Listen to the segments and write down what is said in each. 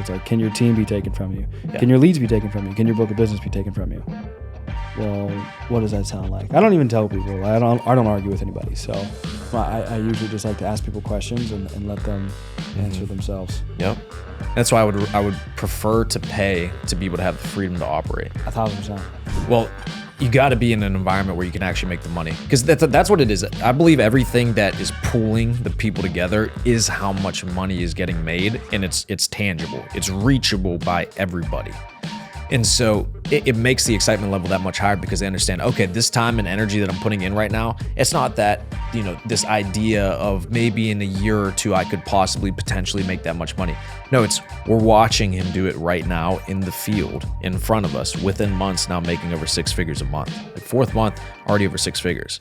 It's like, can your team be taken from you? Can your leads be taken from you? Can your book of business be taken from you? Well, what does that sound like? I don't even tell people. I don't argue with anybody. So I usually just like to ask people questions and let them answer themselves. Yep. That's why I would prefer to pay to be able to have the freedom to operate. 1,000%. Well, you got to be in an environment where you can actually make the money, because that's what it is. I believe everything that is pooling the people together is how much money is getting made, and it's tangible. It's reachable by everybody. And so it makes the excitement level that much higher, because they understand, okay, this time and energy that I'm putting in right now, it's not that, this idea of maybe in a year or two I could possibly potentially make that much money. No, we're watching him do it right now in the field in front of us, within months now, making over 6 figures a month. Like 4th month, already over 6 figures.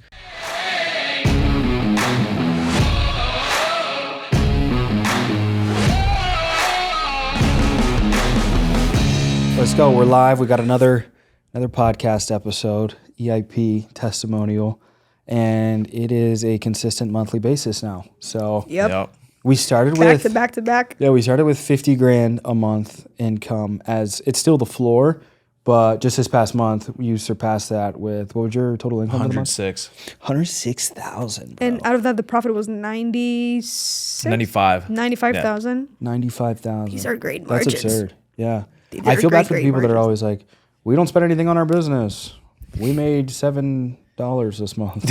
Let's go. We're live. We got another podcast episode, EIP testimonial, and it is a consistent monthly basis now. So Yep. we started back to back. Yeah, we started with $50,000 a month income, as it's still the floor, but just this past month you surpassed that with, what was your total income? 106. 106,000. And out of that, the profit was 95,000. 95,000. These are great margins. That's absurd. Yeah. They're I feel bad for the great people that are margins. always like, we don't spend anything on our business. We made $7 this month.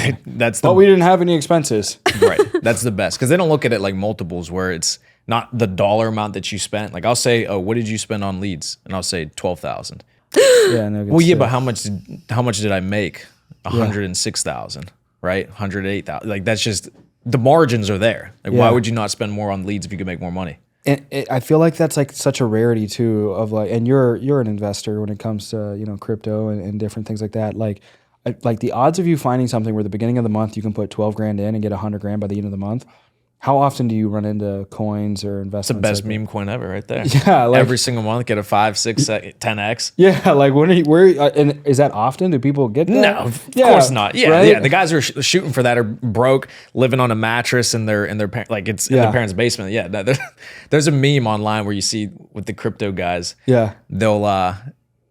But we didn't have any expenses. Right. That's the best, because they don't look at it like multiples where it's not the dollar amount that you spent. Like I'll say, oh, what did you spend on leads? And I'll say 12,000. Yeah. No, Well, yeah, but how much did I make? 106,000, right? 108,000. Like that's just, the margins are there. Like why would you not spend more on leads if you could make more money? And I feel like that's like such a rarity too, of like, and you're an investor when it comes to, crypto and different things like that. Like the odds of you finding something where the beginning of the month you can put 12 grand in and get 100 grand by the end of the month. How often do you run into coins or investments? It's the best meme coin ever right there. Yeah. Like, every single month, get a 5, 6, 10x. Yeah. Like and is that often? Do people get that? No, of course not. Yeah. Right? Yeah. The guys who are shooting for that are broke, living on a mattress in their like it's in their parents' basement. Yeah. There's a meme online where you see with the crypto guys. Yeah. They'll,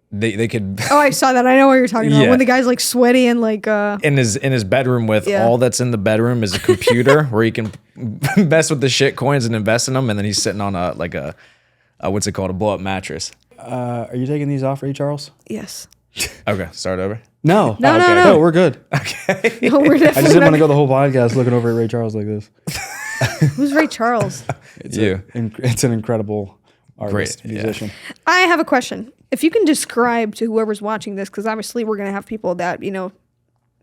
they could. Oh, I saw that. I know what you're talking about. When the guy's like sweaty and like in his bedroom with all that's in the bedroom is a computer where he can mess with the shit coins and invest in them, and then he's sitting on a what's it called, a blow up mattress. Are you taking these off, Ray Charles? yes. Okay, start over. No. No. We're good. Okay. No, we're I definitely just didn't want to not. go the whole podcast looking over at Ray Charles like this. Who's Ray Charles? It's an incredible artist, Great, yeah. musician. I have a question. If you can describe to whoever's watching this, because obviously we're going to have people that, you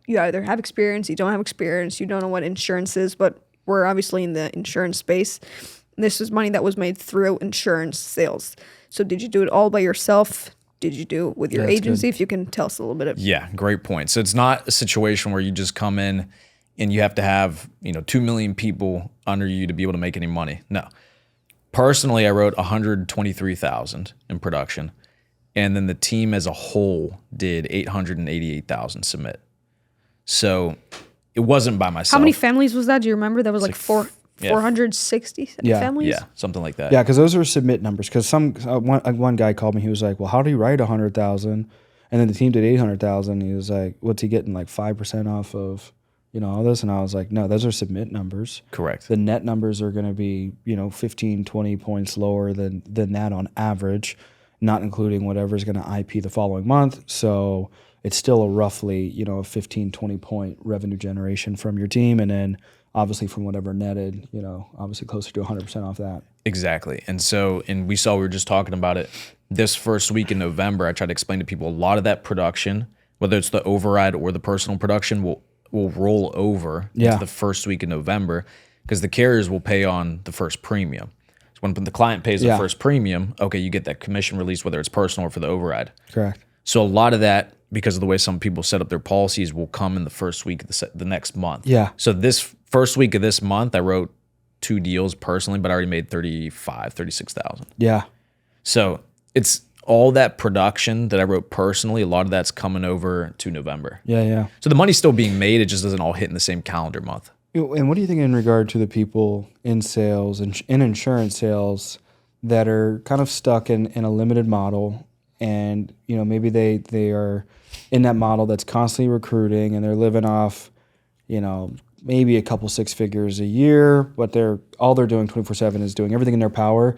either have experience, you don't have experience, you don't know what insurance is, but we're obviously in the insurance space. This is money that was made through insurance sales. So did you do it all by yourself? Did you do it with your agency? If you can tell us a little bit of. Yeah, great point. So it's not a situation where you just come in and you have to have, 2 million people under you to be able to make any money. No. Personally, I wrote 123,000 in production. And then the team as a whole did 888,000 submit. So it wasn't by myself. How many families was that? Do you remember? That was like 460 families? Yeah, something like that. Yeah, because those are submit numbers. Because one guy called me. He was like, "Well, how do you write 100,000?" And then the team did 800,000. He was like, "What's he getting? Like 5% off of all this?" And I was like, "No, those are submit numbers. Correct. The net numbers are going to be 15, 20 points lower than that on average, not including whatever's going to IP the following month. So it's still a roughly, a 15, 20 point revenue generation from your team. And then obviously from whatever netted, obviously closer to 100% off that." Exactly. And we saw, we were just talking about it this first week in November. I tried to explain to people a lot of that production, whether it's the override or the personal production, will roll over into the first week in November, because the carriers will pay on the first premium. When the client pays the first premium, okay, you get that commission release, whether it's personal or for the override. Correct. So a lot of that, because of the way some people set up their policies, will come in the first week of the next month. Yeah. So this first week of this month, I wrote 2 deals personally, but I already made 36,000. Yeah. So it's all that production that I wrote personally. A lot of that's coming over to November. Yeah. So the money's still being made. It just doesn't all hit in the same calendar month. And what do you think in regard to the people in sales and in insurance sales that are kind of stuck in a limited model, and maybe they are in that model that's constantly recruiting, and they're living off maybe a couple six figures a year, but all they're doing 24/7 is doing everything in their power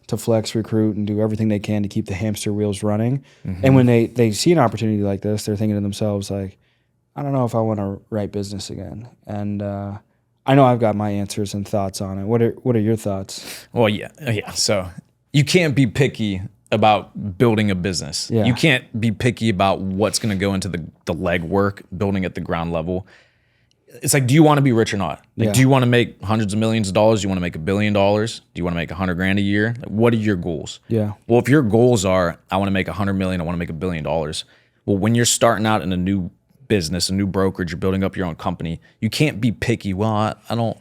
to flex, recruit, and do everything they can to keep the hamster wheels running. And when they see an opportunity like this, they're thinking to themselves like, I don't know if I want to write business again. And I know I've got my answers and thoughts on it. What are your thoughts? Well, yeah. So you can't be picky about building a business. Yeah. You can't be picky about what's going to go into the legwork, building at the ground level. It's like, do you want to be rich or not? Like, Yeah. do you want to make hundreds of millions of dollars? Do you want to make $1 billion? Do you want to make $100,000 a year? Like, what are your goals? Yeah. Well, if your goals are, I want to make 100 million, I want to make $1 billion. Well, when you're starting out in a new business, a new brokerage, you're building up your own company, you can't be picky. Well, I don't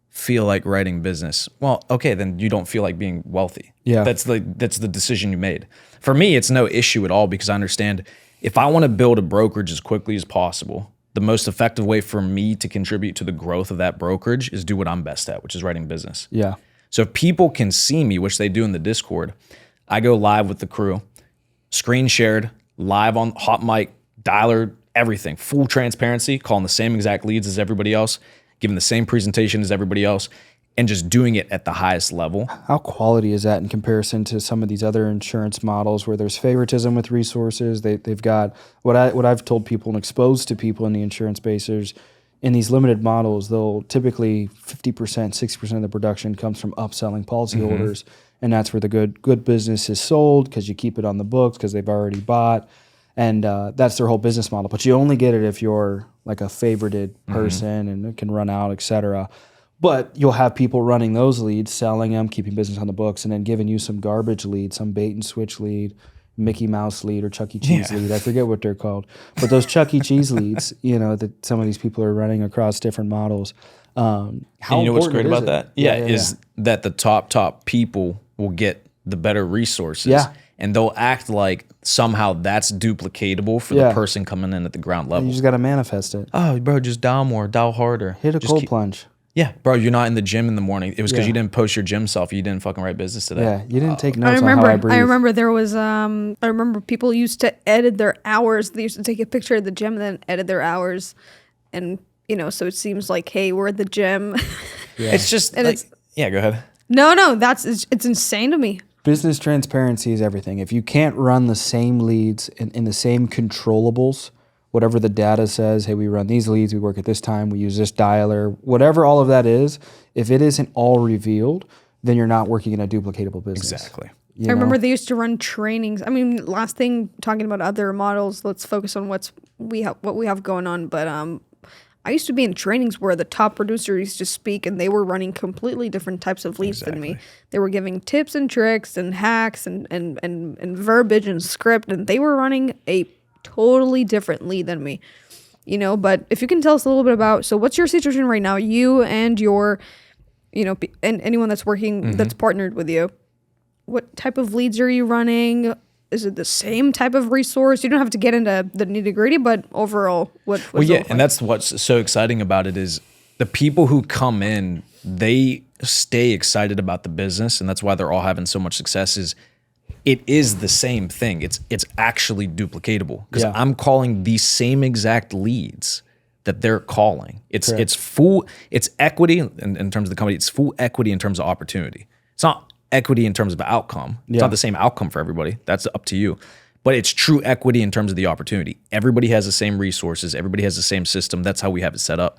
feel like writing business. Well, okay, then you don't feel like being wealthy. Yeah. That's the decision you made. For me, it's no issue at all, because I understand if I want to build a brokerage as quickly as possible, the most effective way for me to contribute to the growth of that brokerage is do what I'm best at, which is writing business. Yeah. So if people can see me, which they do in the Discord, I go live with the crew, screen shared, live on hot mic, dialer, everything, full transparency, calling the same exact leads as everybody else, giving the same presentation as everybody else, and just doing it at the highest level. How quality is that in comparison to some of these other insurance models where there's favoritism with resources? They've got what I've told people and exposed to people in the insurance space is in these limited models, they'll typically 50%, 60% of the production comes from upselling policyholders, and that's where the good business is sold because you keep it on the books because they've already bought, and that's their whole business model. But you only get it if you're like a favorited person and it can run out, et cetera. But you'll have people running those leads, selling them, keeping business on the books, and then giving you some garbage lead, some bait and switch lead, Mickey Mouse lead or Chuck E. Cheese lead. I forget what they're called. But those Chuck E. Cheese leads, that some of these people are running across different models. How And you know what's great important about is it? that? Is that the top people will get the better resources. Yeah. And they'll act like somehow that's duplicatable for Yeah. the person coming in at the ground level. You just got to manifest it. Oh, bro, just dial more, dial harder. Hit a Just cold plunge. Yeah, bro, you're not in the gym in the morning. It was because Yeah. you didn't post your gym selfie. You didn't fucking write business today. Yeah, you didn't take I notes on remember. how I breathe. I remember there was. I remember people used to edit their hours. They used to take a picture of the gym and then edit their hours, and so it seems like, hey, we're at the gym. It's just, And it's- yeah, go ahead. No, it's insane to me. Business transparency is everything. If you can't run the same leads in the same controllables, whatever the data says, hey, we run these leads, we work at this time, we use this dialer, whatever all of that is, if it isn't all revealed, then you're not working in a duplicatable business. Exactly. You I remember know? they used to run trainings. I mean, last thing talking about other models, let's focus on what we have going on. But I used to be in trainings where the top producer used to speak, and they were running completely different types of leads than me. They were giving tips and tricks and hacks and verbiage and script, and they were running a totally different lead than me. But if you can tell us a little bit about, so what's your situation right now? You and your, and anyone that's working, that's partnered with you. What type of leads are you running? Is it the same type of resource? You don't have to get into the nitty gritty, but overall, what's Well, yeah, and that's what's so exciting about it is the people who come in, they stay excited about the business, and that's why they're all having so much success. Is it is the same thing. It's actually duplicatable because Yeah. I'm calling the same exact leads that they're calling. It's equity in terms of the company. It's full equity in terms of opportunity. It's not equity in terms of outcome. It's not the same outcome for everybody. That's up to you. But it's true equity in terms of the opportunity. Everybody has the same resources. Everybody has the same system. That's how we have it set up.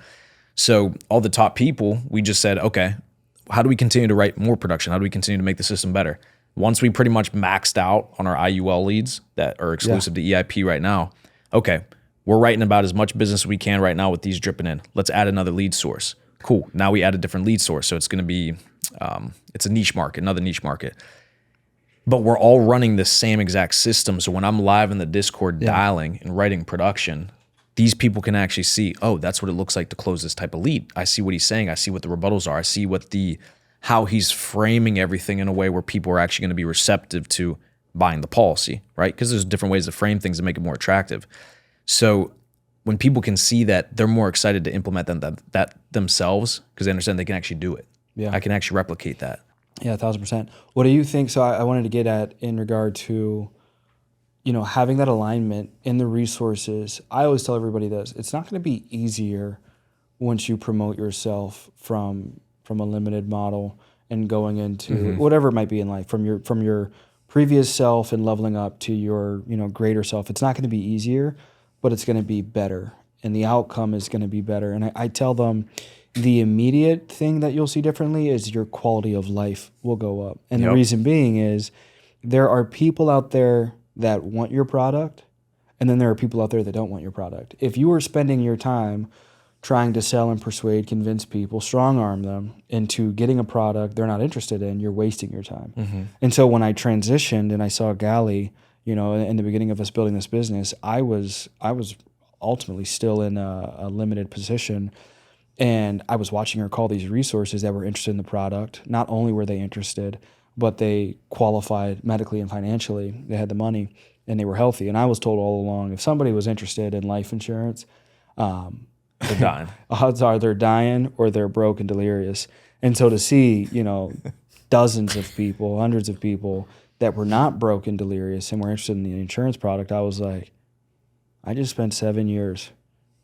So all the top people, we just said, okay, how do we continue to write more production? How do we continue to make the system better? Once we pretty much maxed out on our IUL leads that are exclusive to EIP right now, okay, we're writing about as much business as we can right now with these dripping in. Let's add another lead source. Cool. Now we add a different lead source. So it's going to be, it's a niche market, another niche market. But we're all running the same exact system. So when I'm live in the Discord dialing and writing production, these people can actually see, oh, that's what it looks like to close this type of lead. I see what he's saying. I see what the rebuttals are. I see what how he's framing everything in a way where people are actually going to be receptive to buying the policy, right? Because there's different ways to frame things to make it more attractive. So when people can see that, they're more excited to implement that themselves because they understand they can actually do it. Yeah. I can actually replicate that. Yeah, 1,000%. What do you think? So I wanted to get at in regard to, having that alignment in the resources. I always tell everybody this: it's not going to be easier once you promote yourself from a limited model and going into whatever it might be in life, from your previous self and leveling up to your greater self. It's not going to be easier, but it's going to be better, and the outcome is going to be better. And I tell them, the immediate thing that you'll see differently is your quality of life will go up. And the reason being is there are people out there that want your product, and then there are people out there that don't want your product. If you are spending your time trying to sell and persuade, convince people, strong arm them into getting a product they're not interested in, you're wasting your time. And so when I transitioned and I saw Gali, in the beginning of us building this business, I was ultimately still in a limited position. And I was watching her call these resources that were interested in the product. Not only were they interested, but they qualified medically and financially. They had the money and they were healthy. And I was told all along, if somebody was interested in life insurance, They're dying. odds are they're dying or they're broke and delirious. And so to see, dozens of people, hundreds of people that were not broke and delirious and were interested in the insurance product, I was like, I just spent 7 years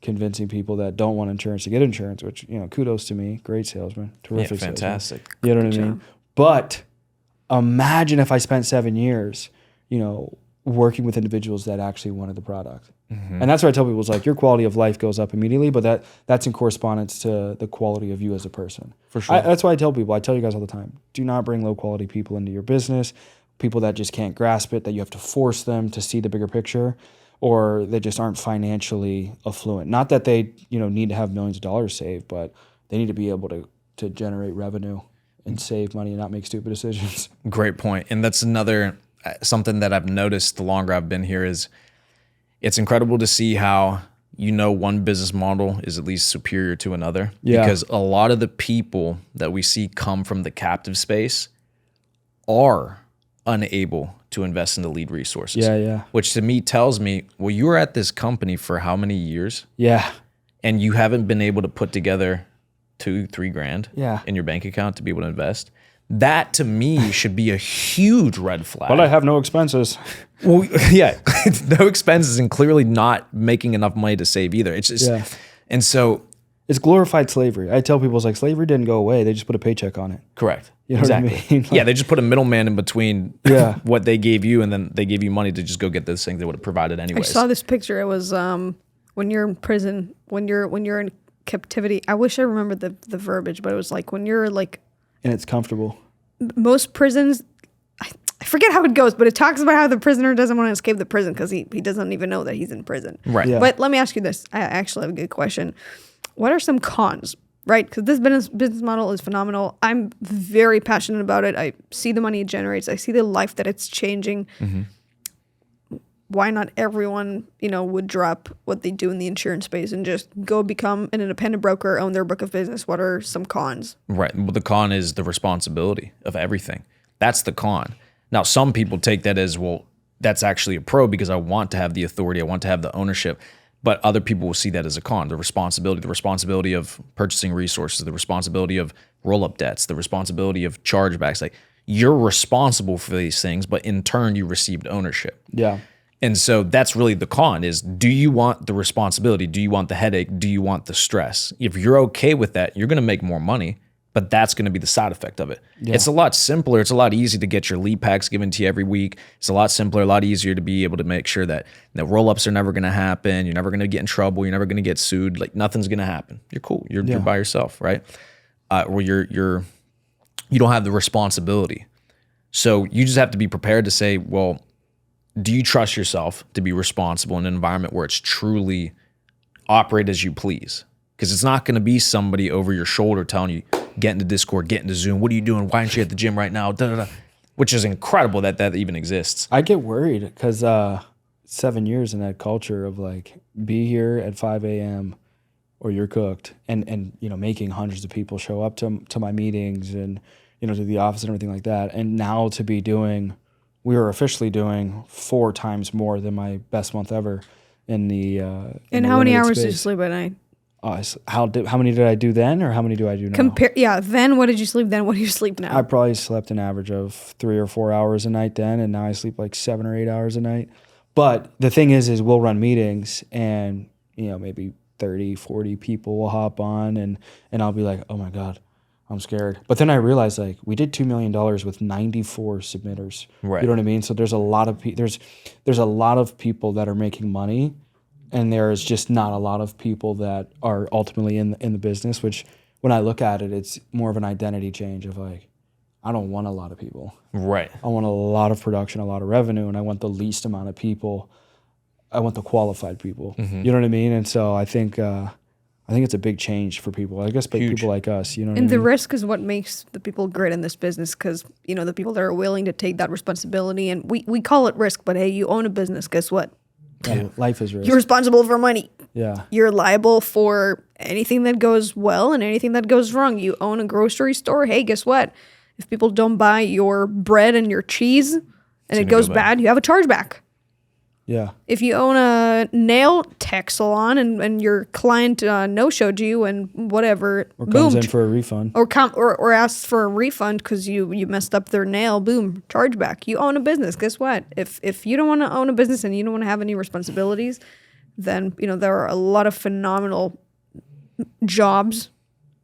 convincing people that don't want insurance to get insurance, which, kudos to me. Great salesman. Terrific salesman. Fantastic. You know what I mean? But imagine if I spent 7 years, working with individuals that actually wanted the product. And that's what I tell people is like, your quality of life goes up immediately, but that's in correspondence to the quality of you as a person. For sure. That's why I tell people, I tell you guys all the time, do not bring low quality people into your business, people that just can't grasp it, that you have to force them to see the bigger picture, or they just aren't financially affluent. Not that they, need to have millions of dollars saved, but they need to be able to generate revenue and save money and not make stupid decisions. Great point. And that's another something that I've noticed the longer I've been here is it's incredible to see how one business model is at least superior to another. Yeah. Because a lot of the people that we see come from the captive space are unable to invest in the lead resources. Yeah. Which to me tells me, well, you were at this company for how many years? Yeah. And you haven't been able to put together $2-3 grand Yeah. in your bank account to be able to invest. That to me should be a huge red flag. But I have no expenses. Well, yeah, no expenses and clearly not making enough money to save either. It's just, and so it's glorified slavery. I tell people it's like slavery didn't go away. They just put a paycheck on it. correct. You know exactly. what I mean? Yeah, they just put a middleman in between what they gave you, and then they gave you money to just go get those things they would have provided I anyways. saw this picture. It was when you're in prison, when you're in captivity. I wish I remembered the verbiage, but it was like when you're like, And it's comfortable. most prisons, I forget how it goes, but it talks about how the prisoner doesn't want to escape the prison because he doesn't even know that he's in prison. Right. Yeah. But let me ask you this. I actually have a good question. What are some cons, right? Because this business model is phenomenal. I'm very passionate about it. I see the money it generates. I see the life that it's changing. Why not everyone, would drop what they do in the insurance space and just go become an independent broker, own their book of business? What are some cons? Right. Well, the con is the responsibility of everything. That's the con. Now, some people take that as, well, that's actually a pro because I want to have the authority. I want to have the ownership. But other people will see that as a con. The responsibility of purchasing resources, the responsibility of roll-up debts, the responsibility of chargebacks. Like, you're responsible for these things, but in turn, you received ownership. Yeah. And so that's really the con is, do you want the responsibility? Do you want the headache? Do you want the stress? If you're okay with that, you're going to make more money, but that's going to be the side effect of it. Yeah. It's a lot simpler. It's a lot easier to get your lead packs given to you every week. It's a lot simpler, a lot easier to be able to make sure that the roll-ups are never going to happen. You're never going to get in trouble. You're never going to get sued. Like, nothing's going to happen. You're cool. You're by yourself, right? Or you don't have the responsibility. So you just have to be prepared to say, well, do you trust yourself to be responsible in an environment where it's truly operate as you please? Because it's not going to be somebody over your shoulder telling you, get into Discord, get into Zoom. What are you doing? Why aren't you at the gym right now? Da, da, da. Which is incredible that even exists. I get worried because 7 years in that culture of like, be here at 5 a.m. or you're cooked, and making hundreds of people show up to my meetings and to the office and everything like that. And now to be doing, we are officially doing 4 times more than my best month ever in the And how many hours do you sleep at night? how many did I do then, or how many do I do now? Then what did you sleep? Then what do you sleep now? I probably slept an average of 3 or 4 hours a night then, and now I sleep like 7 or 8 hours a night. But the thing is we'll run meetings, and maybe 30, 40 people will hop on, and I'll be like, oh my God, I'm scared. But then I realized, like, we did $2 million with 94 submitters. Right. You know what I mean? So there's a lot of there's a lot of people that are making money, and there is just not a lot of people that are ultimately in the business, which when I look at it, it's more of an identity change of like, I don't want a lot of people. Right. I want a lot of production, a lot of revenue, and I want the least amount of people. I want the qualified people. Mm-hmm. You know what I mean? And so I think it's a big change for people. I guess people like us, you know what I mean? And the risk is what makes the people great in this business, because, the people that are willing to take that responsibility, and we call it risk, but hey, you own a business, guess what? Yeah. Life is risk. You're responsible for money. Yeah. You're liable for anything that goes well and anything that goes wrong. You own a grocery store. Hey, guess what? If people don't buy your bread and your cheese and it goes bad, you have a chargeback. Yeah. If you own a nail tech salon and your client no-showed you and whatever, Or boom, comes in for a refund. or asks for a refund because you messed up their nail, boom, chargeback. You own a business. Guess what? If you don't want to own a business and you don't want to have any responsibilities, then there are a lot of phenomenal jobs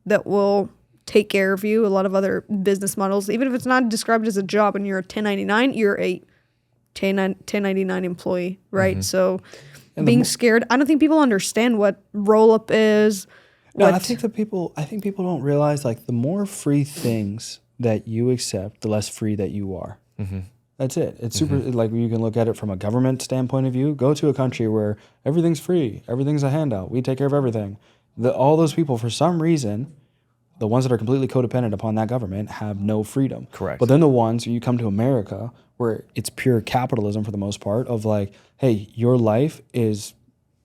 that will take care of you. A lot of other business models, even if it's not described as a job and you're a 1099, you're a 1099 employee, right? Mm-hmm. So being scared, I don't think people understand what roll-up is. No, I think people don't realize, like, the more free things that you accept, the less free that you are. Mm-hmm. That's it. It's super, like, you can look at it from a government standpoint of view. Go to a country where everything's free. Everything's a handout. We take care of everything. All those people, for some reason, the ones that are completely codependent upon that government have no freedom. Correct. But then the ones, you come to America, where it's pure capitalism for the most part, of like, hey, your life is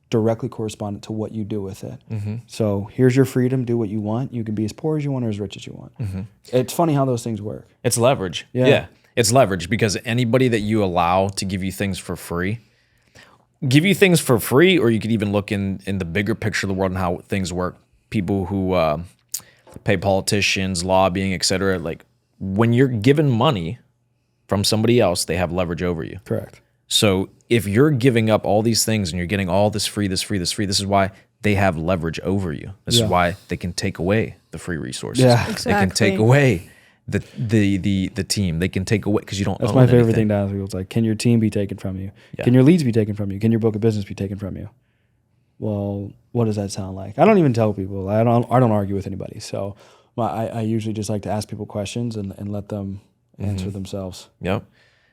directly correspondent to what you do with it. Mm-hmm. So here's your freedom. Do what you want. You can be as poor as you want or as rich as you want. Mm-hmm. It's funny how those things work. It's leverage. Yeah. It's leverage, because anybody that you allow to give you things for free, or you could even look in the bigger picture of the world and how things work. People who pay politicians, lobbying, et cetera. Like, when you're given money from somebody else, they have leverage over you. Correct. So if you're giving up all these things and you're getting all this free, this is why they have leverage over you. This is why they can take away the free resources. Yeah. Exactly. They can take away the team. They can take away, because you don't That's own my favorite anything. thing to ask people. It's like, can your team be taken from you? Yeah. Can your leads be taken from you? Can your book of business be taken from you? Well, what does that sound like? I don't even tell people. I don't argue with anybody. So I usually just like to ask people questions and let them answer themselves. Yep.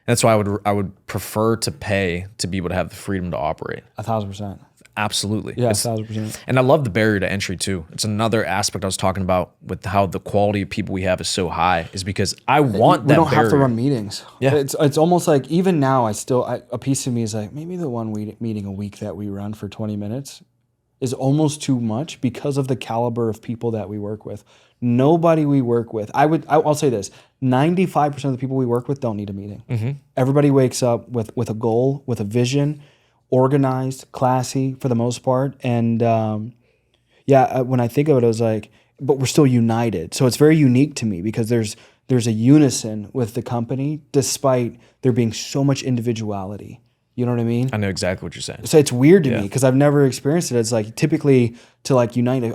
That's why I would prefer to pay to be able to have the freedom to operate. 1,000%. Absolutely. Yeah, It's- 1,000%. And I love the barrier to entry too. It's another aspect I was talking about with how the quality of people we have is so high, is because I want We that don't have to barrier. run meetings. Yeah. It's almost like, even now, a piece of me is like, maybe the one meeting a week that we run for 20 minutes is almost too much because of the caliber of people that we work with. Nobody we work with, I'll say this, 95% of the people we work with don't need a meeting. Mm-hmm. Everybody wakes up with a goal, with a vision, organized, classy for the most part. And when I think of it, I was like, but we're still united. So it's very unique to me because there's a unison with the company despite there being so much individuality. You know what I mean? I know exactly what you're saying. So it's weird to me because I've never experienced it. It's like, typically to like unite,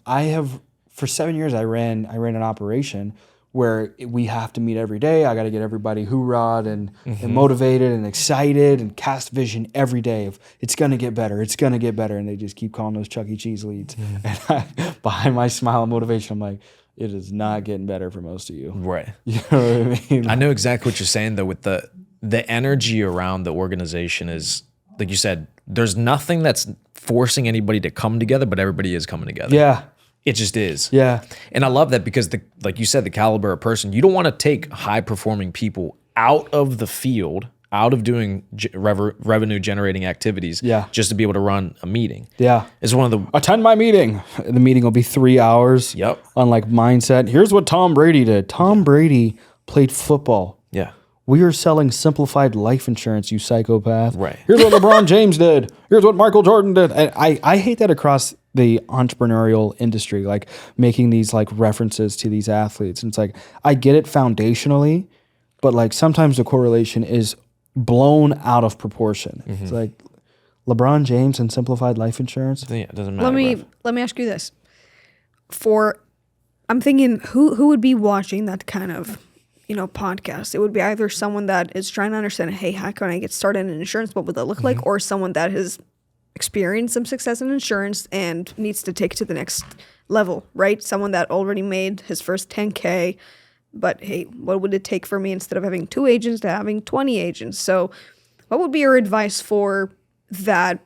I have for 7 years I ran an operation where we have to meet every day. I got to get everybody hoorah'd and motivated and excited and cast vision every day of it's going to get better. It's going to get better. And they just keep calling those Chuck E. Cheese leads. And behind my smile and motivation, I'm like, it is not getting better for most of you. Right. You know what I mean? I know exactly what you're saying though, with the energy around the organization is, like you said, there's nothing that's forcing anybody to come together, but everybody is coming together. Yeah. It just is. Yeah. And I love that because, like you said, the caliber of person, you don't want to take high-performing people out of the field, out of doing revenue-generating activities, just to be able to run a meeting. Yeah. It's one of the... Attend my meeting. The meeting will be 3 hours. Yep. On like mindset. Here's what Tom Brady did. Tom Brady played football. Yeah. We are selling simplified life insurance, you psychopath. Right. Here's what LeBron James did. Here's what Michael Jordan did. And I hate that across the entrepreneurial industry, like making these like references to these athletes. And it's like, I get it foundationally, but like sometimes the correlation is blown out of proportion. It's like LeBron James and simplified life insurance. Yeah, it doesn't matter. Let me ask you this. I'm thinking who would be watching that kind of, podcast? It would be either someone that is trying to understand, hey, how can I get started in insurance? What would that look like? Or someone that has experienced some success in insurance and needs to take it to the next level, right? Someone that already made his first 10K, but hey, what would it take for me instead of having 2 agents to having 20 agents? So what would be your advice for that?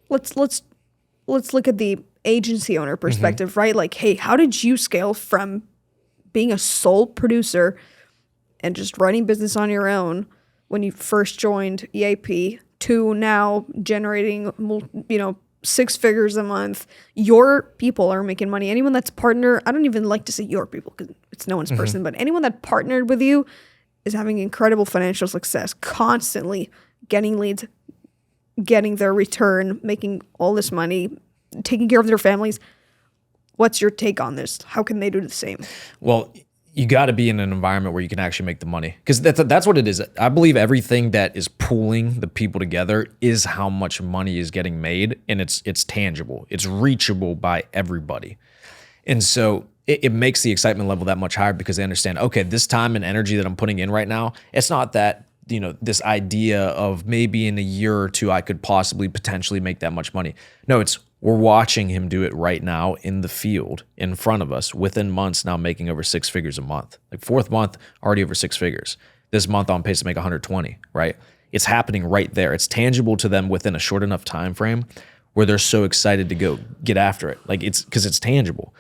Let's look at the agency owner perspective, right? Like, hey, how did you scale from being a sole producer and just running business on your own when you first joined EAP to now generating, 6 figures a month? Your people are making money. Anyone that's partner, I don't even like to say your people because it's no one's person, but anyone that partnered with you is having incredible financial success, constantly getting leads, getting their return, making all this money, taking care of their families. What's your take on this? How can they do the same? Well, you got to be in an environment where you can actually make the money, because that's what it is. I believe everything that is pooling the people together is how much money is getting made, and it's tangible. It's reachable by everybody. And so it makes the excitement level that much higher because they understand, okay, this time and energy that I'm putting in right now, it's not that, this idea of maybe in a year or two I could possibly potentially make that much money. No, we're watching him do it right now in the field in front of us within months now, making over 6 figures a month. Like 4th month, already over 6 figures. This month on pace to make 120, right? It's happening right there. It's tangible to them within a short enough time frame where they're so excited to go get after it. Like it's because it's tangible.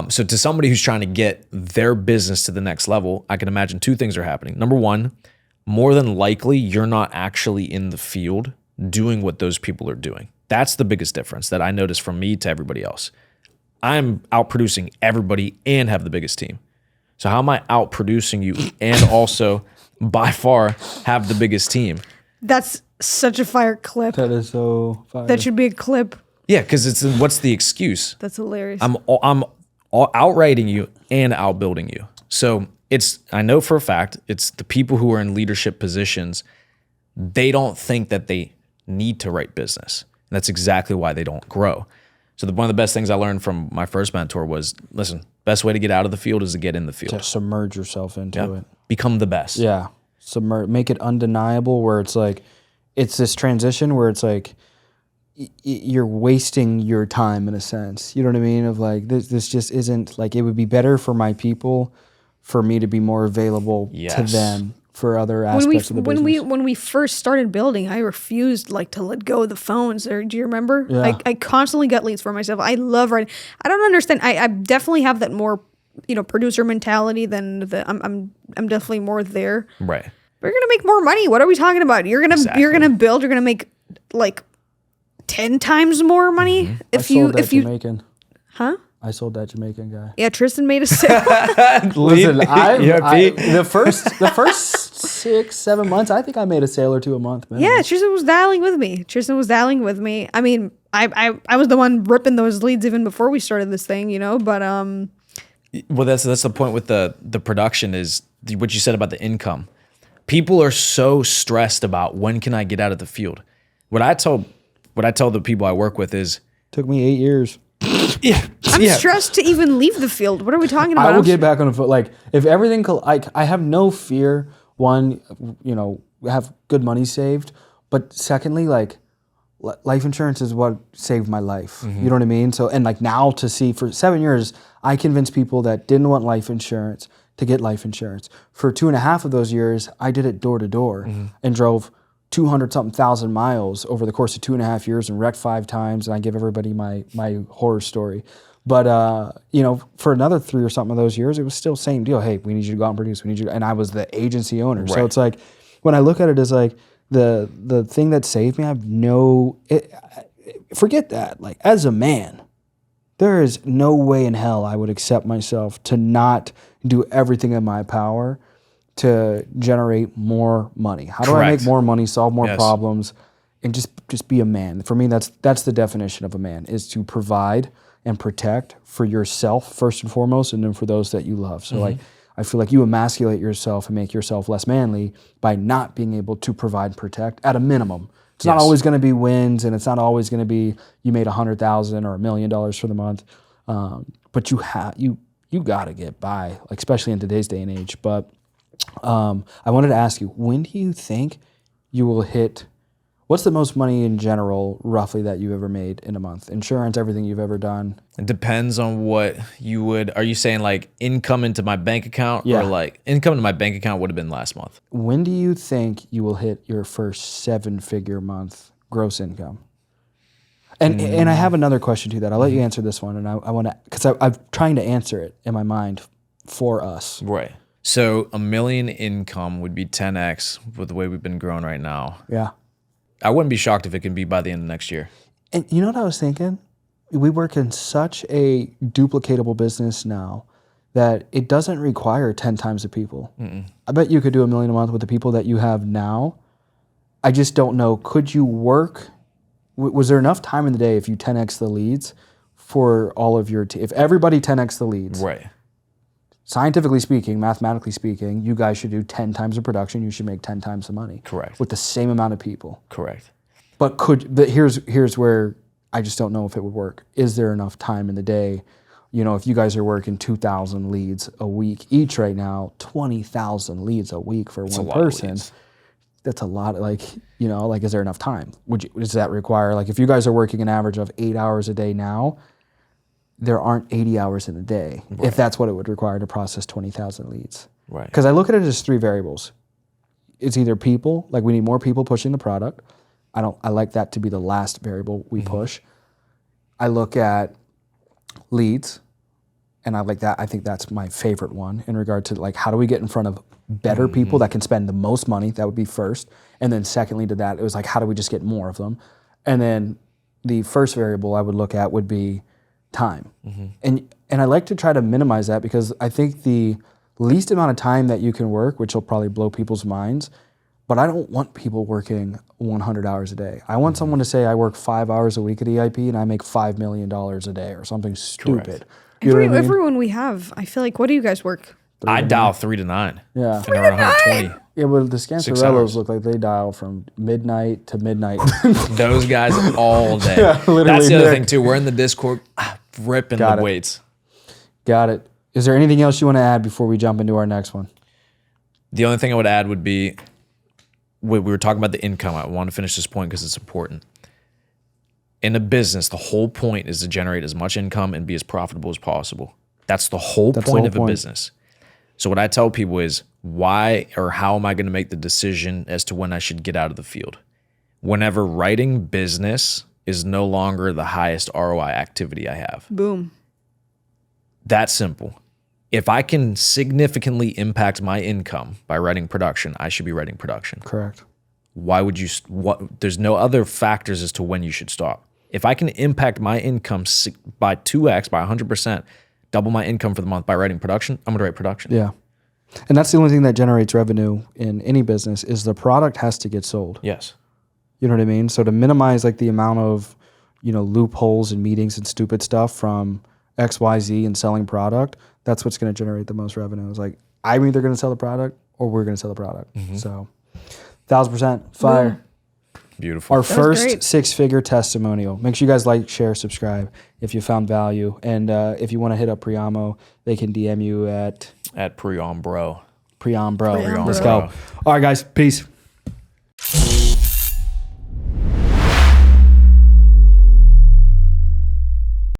So to somebody who's trying to get their business to the next level, I can imagine 2 things are happening. Number one, more than likely, you're not actually in the field doing what those people are doing. That's the biggest difference that I notice from me to everybody else. I'm outproducing everybody and have the biggest team. So how am I outproducing you and also by far have the biggest team? That's such a fire clip. That is so fire. That should be a clip. Yeah, because what's the excuse? That's hilarious. I'm outrighting you and outbuilding you. So I know for a fact, it's the people who are in leadership positions, they don't think that they need to write business. And that's exactly why they don't grow. So one of the best things I learned from my first mentor was, listen, best way to get out of the field is to get in the field. To submerge yourself into it. Become the best. Yeah. Make it undeniable where it's like, it's this transition where it's like, you're wasting your time in a sense. You know what I mean? Of like, this just isn't like, it would be better for my people for me to be more available to them for other aspects of the business. When we first started building, I refused to let go of the phones. Or do you remember? Yeah. I constantly got leads for myself. I love writing. I don't understand. I definitely have that more, producer mentality than I'm definitely more there. Right. But you're gonna make more money. What are we talking about? You're gonna build. You're gonna make like 10 times more money if you. Jamaican. Huh? I sold that Jamaican guy. Yeah, Tristan made a sale. Listen, the first 6-7 months, I think I made a sale or 2 a month, man. Yeah, Tristan was dialing with me. I mean, I was the one ripping those leads even before we started this thing, but well, that's the point with the production is what you said about the income. People are so stressed about when can I get out of the field. What I tell the people I work with is, took me 8 years. Yeah, I'm stressed to even leave the field. What are we talking about? I will get back on the foot. Like, if everything, I have no fear. One, have good money saved. But secondly, like, life insurance is what saved my life. You know what I mean? So, and like now to see for 7 years, I convinced people that didn't want life insurance to get life insurance. For 2.5 of those years, I did it door to door and drove 200-something thousand miles over the course of 2.5 years and wrecked 5 times. And I give everybody my horror story. But, for another 3 or something of those years, it was still same deal. Hey, we need you to go out and produce. And I was the agency owner. Right. So it's like, when I look at it as like the thing that saved me, I have forget that. Like, as a man, there is no way in hell I would accept myself to not do everything in my power to generate more money. How do I make more money, solve more problems? and just be a man. For me, that's the definition of a man, is to provide and protect for yourself first and foremost, and then for those that you love. So like, I feel like you emasculate yourself and make yourself less manly by not being able to provide and protect at a minimum. It's not always going to be wins, and it's not always going to be you made $100,000 or $1 million for the month. But you got to get by, like especially in today's day and age. But I wanted to ask you, when do you think you will hit? What's the most money in general, roughly, that you've ever made in a month? Insurance, everything you've ever done? It depends on what you would. Are you saying like income into my bank account, Yeah. or like income into my bank account would have been last month? When do you think you will hit your first 7-figure month gross income? And I have another question to that. I'll let you answer this one, and I want to, because I'm trying to answer it in my mind for us. Right. So $1 million income would be 10x with the way we've been growing right now. Yeah. I wouldn't be shocked if it can be by the end of next year. And you know what I was thinking? We work in such a duplicatable business now that it doesn't require 10 times the people. I bet you could do $1 million a month with the people that you have now. I just don't know. Could you work? Was there enough time in the day if you 10x the leads for all of your if everybody 10x the leads? Right. Scientifically speaking, mathematically speaking, you guys should do 10 times the production. You should make 10 times the money. Correct. With the same amount of people. Correct. But here's where I just don't know if it would work. Is there enough time in the day? You know, if you guys are working 2,000 leads a week each right now, 20,000 leads a week for one person. That's a lot. Like, you know, like, is there enough time? Does that require, like, if you guys are working an average of 8 hours a day now, there aren't 80 hours in a day, if that's what it would require to process 20,000 leads. Right. Because I look at it as 3 variables. It's either people, like we need more people pushing the product. I like that to be the last variable we push. I look at leads, and I think that's my favorite one in regard to, like, how do we get in front of better people that can spend the most money? That would be first. And then secondly to that, it was like, how do we just get more of them? And then the first variable I would look at would be time. And I like to try to minimize that, because I think the least amount of time that you can work, which will probably blow people's minds, but I don't want people working 100 hours a day. I want someone to say, I work 5 hours a week at EIP and I make $5 million a day or something stupid. You know what I mean? Everyone we have, I feel like, what do you guys work? I dial 3 to 9. Yeah. And around 120. Yeah, but the 6 Scancerellos hours. look like they dial from midnight to midnight. Those guys all day. Yeah, literally, That's the other Nick. thing too. We're in the Discord, ripping Got the it. weights. Got it. Is there anything else you want to add before we jump into our next one? The only thing I would add would be, we were talking about the income. I want to finish this point because it's important. In a business, the whole point is to generate as much income and be as profitable as possible. That's the whole point of a business. So what I tell people is, why or how am I going to make the decision as to when I should get out of the field? Whenever writing business is no longer the highest ROI activity I have. Boom. That simple. If I can significantly impact my income by writing production, I should be writing production. Correct. Why would you, there's no other factors as to when you should stop. If I can impact my income by 2x, by 100%, double my income for the month by writing production, I'm gonna write production. Yeah. And that's the only thing that generates revenue in any business, is the product has to get sold. Yes. You know what I mean? So to minimize, like, the amount of, you know, loopholes and meetings and stupid stuff from XYZ and selling product, that's what's going to generate the most revenue. It's like, I'm either going to sell the product or we're going to sell the product. So 1,000% fire. Beautiful. Our was first great. 6-figure testimonial. Make sure you guys like, share, subscribe if you found value. And if you want to hit up Priamo, they can DM you at At Priamo Bro. Priam Bro. Priam Let's Bro. go. All right, guys. Peace.